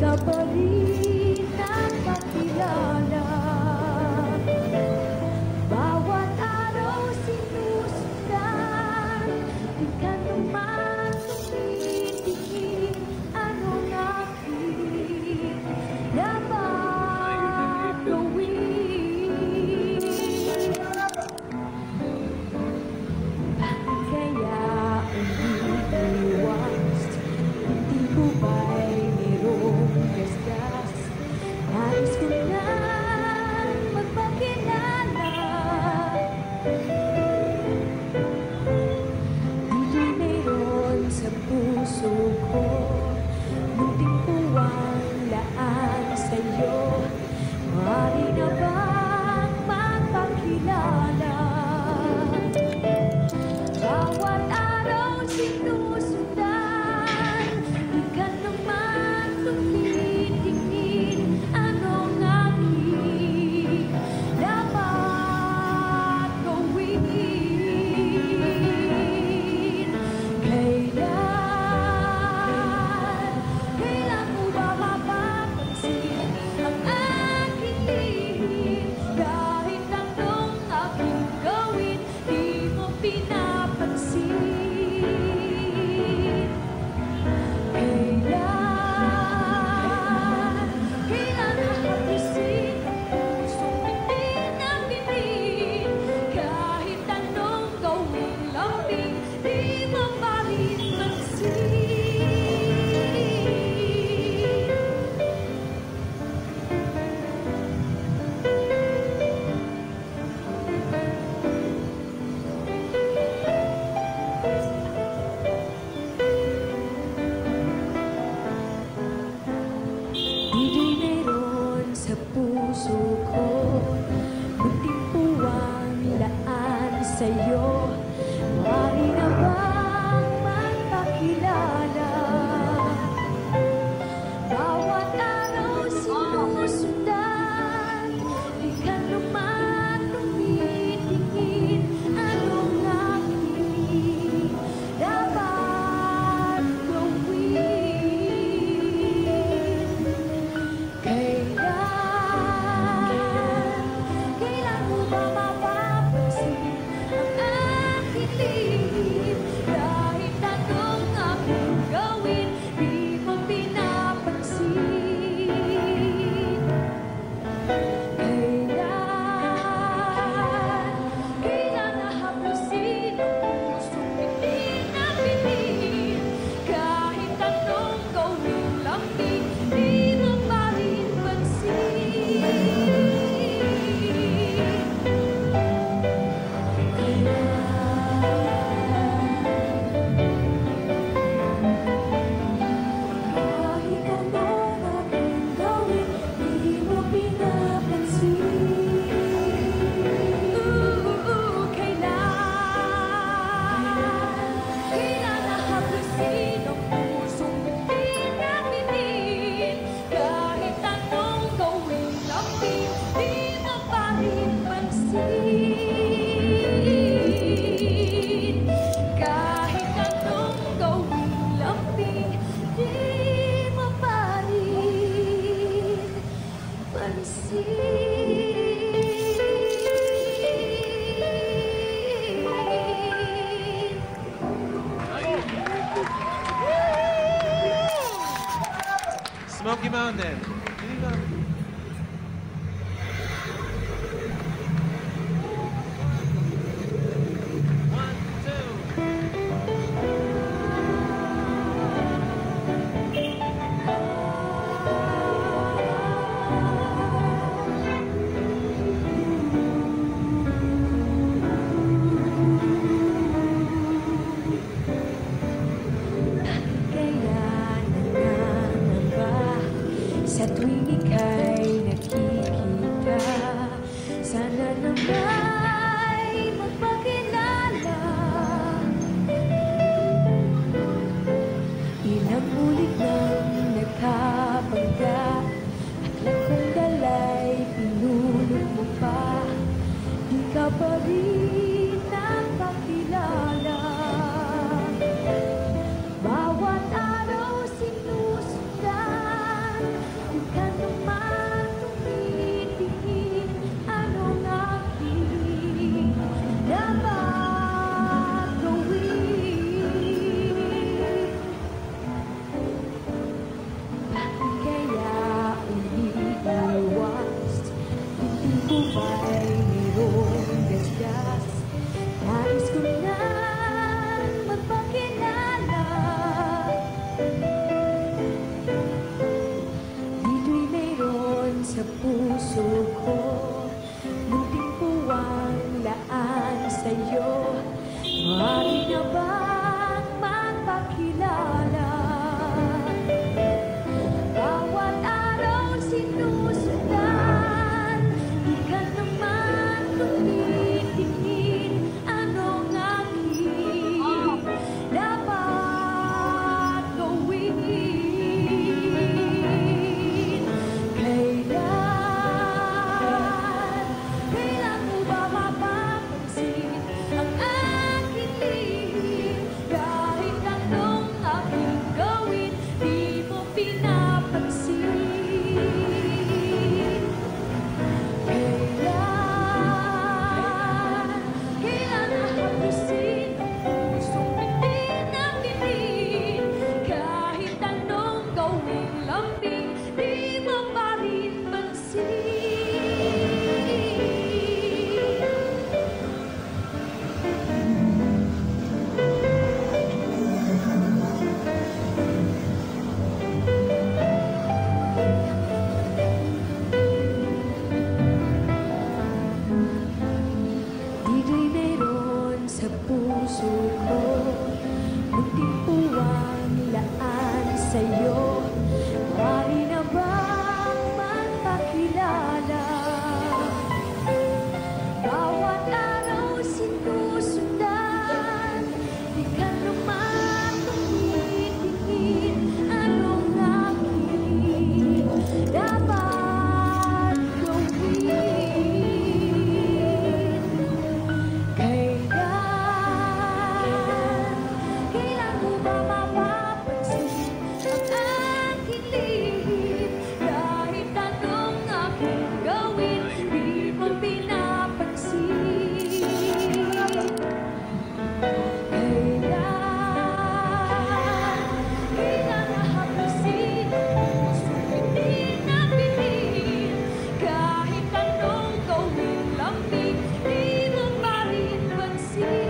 ka pa rin nakakilala. Bawat araw sinusundan, di ka naman tumitingin. Anong aking dapat gawin? Bakit kaya umiiwas? Hindi ko ba'y mayroong gasgas? Nais ko na magpakilala. Dito'y mayroon sa puso ko, munting puwang laan sa'yo. Maaari na bang magpakilala? Bawat araw sinusundan, di ka naman tumitingin. Anong aking dapat gawin? Kailan mo ba mapapansin ang aking lihim? Kahit anong aking gawin, di mo pinapansin. Kailan nahapusin ang pusong pinag-ibig? Kahit anong gawing lambing, di mo pa rin pansin. Dito'y mayroon sa puso ko, munting puwang laan sa'yo. Maaari na bang magpakilala? Bawat araw sinusundan, di ka naman tumitingin. Anong aking dapat gawin? Kailan mo ba mapapansin ang aking lihim? Kahit anong aking gawin, di mo pinapansin. Kailan nahapusin ang pusong pinag-ibig? Kahit anong gawing lambing, di mo pa rin pansin. Kahit anong aking gawin, di mo pinapansin. Kailan nahapusin ang pusong pinag-ibig? Kahit anong gawing lambing, di mo pa rin pansin. Kahit anong gawing lambing, di mo pa rin pansin. Smoky Mountain. One, two. Kaya nangangamba sa tuwing ika'y nakikita. Sana nanga'y magpakilala. Ilang ulit nang nakabangga, at lakong dalay pinulot mo pa. Di ka pa rin nakakilala. Bawat araw sinusundan, pinapansin. Kailan nahapusin ang pusong pitin na pitin? Kahit anong gawing lambing, di mo pa rin pansin. Di meron sa puso ko munting puwang laan sa'yo. Maaari na bang magpakilala? Bawat araw sinusundan, di ka naman tumitingin. Anong aking dapat gawin? Kailan mo ba mapapansin ang aking lihim? Kahit anong aking gawin, di mo pinapansin. Kailan nahapusin ang pusong pitin na pitin? Kahit anong gawing lambing, di mo pa rin pansin.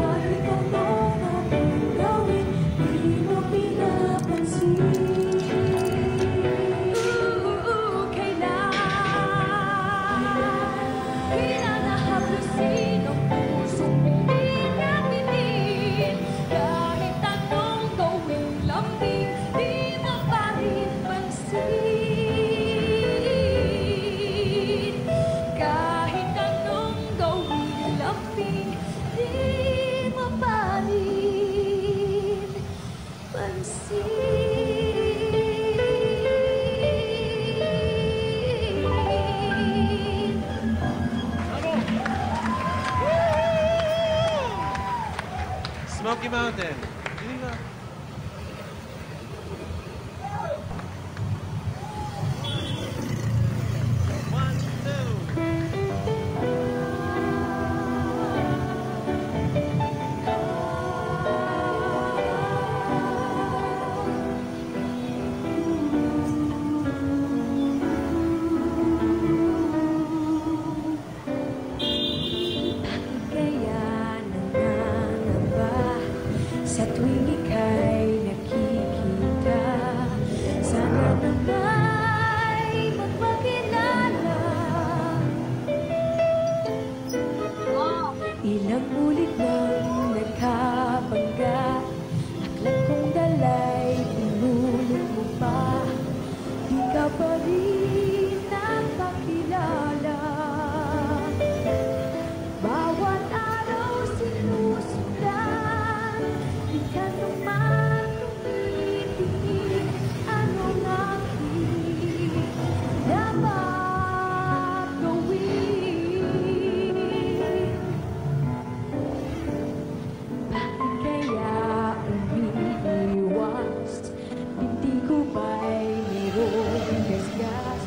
Kahit anong aking gawin, di mo pinapansin. Kailan nahapusin ang pusong pitin na pitin? Kahit anong gawing lambing, di mo pa rin pansin. Kahit anong gawing lambing, di mo pa rin pansin. Smoky Mountain. Hindi nga. One, two. Kaya nangangamba sa tuwing ika'y nakikita. Sana nanga'y magpakilala. Ilang ulit nang nagkabangga, aklat kong dala'y pinulot mo pa. Di ka pa rin napakilala. Bawat araw sinusundan, di ka naman tumitingin. Anong aking dapat gawin? Bakit kaya umiiwas? Binti ko ba'y mayroong gasgas?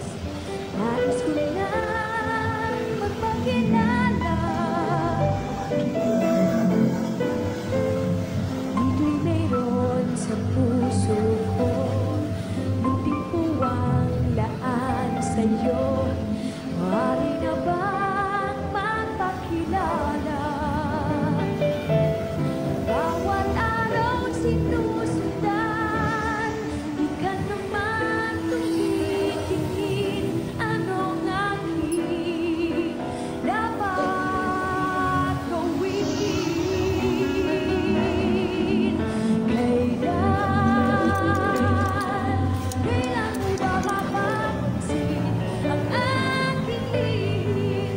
Nais ko nang magpakilala. Dito'y mayroon sa puso ko munting puwang laan sa'yo. Maaari na bang magpakilala? Bawat araw sinusundan, di ka naman tumitingin. Anong aking dapat gawin? Kailan mo ba mapapansin ang aking lihim?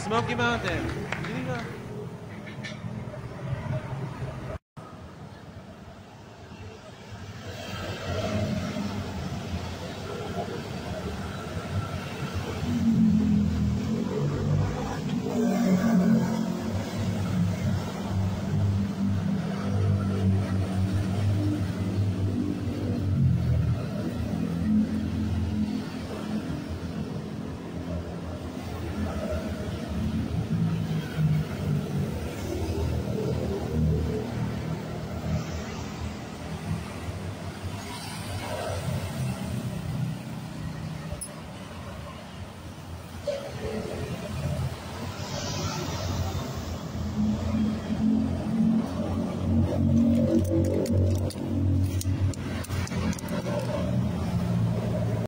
Smoky Mountain. Hindi ka.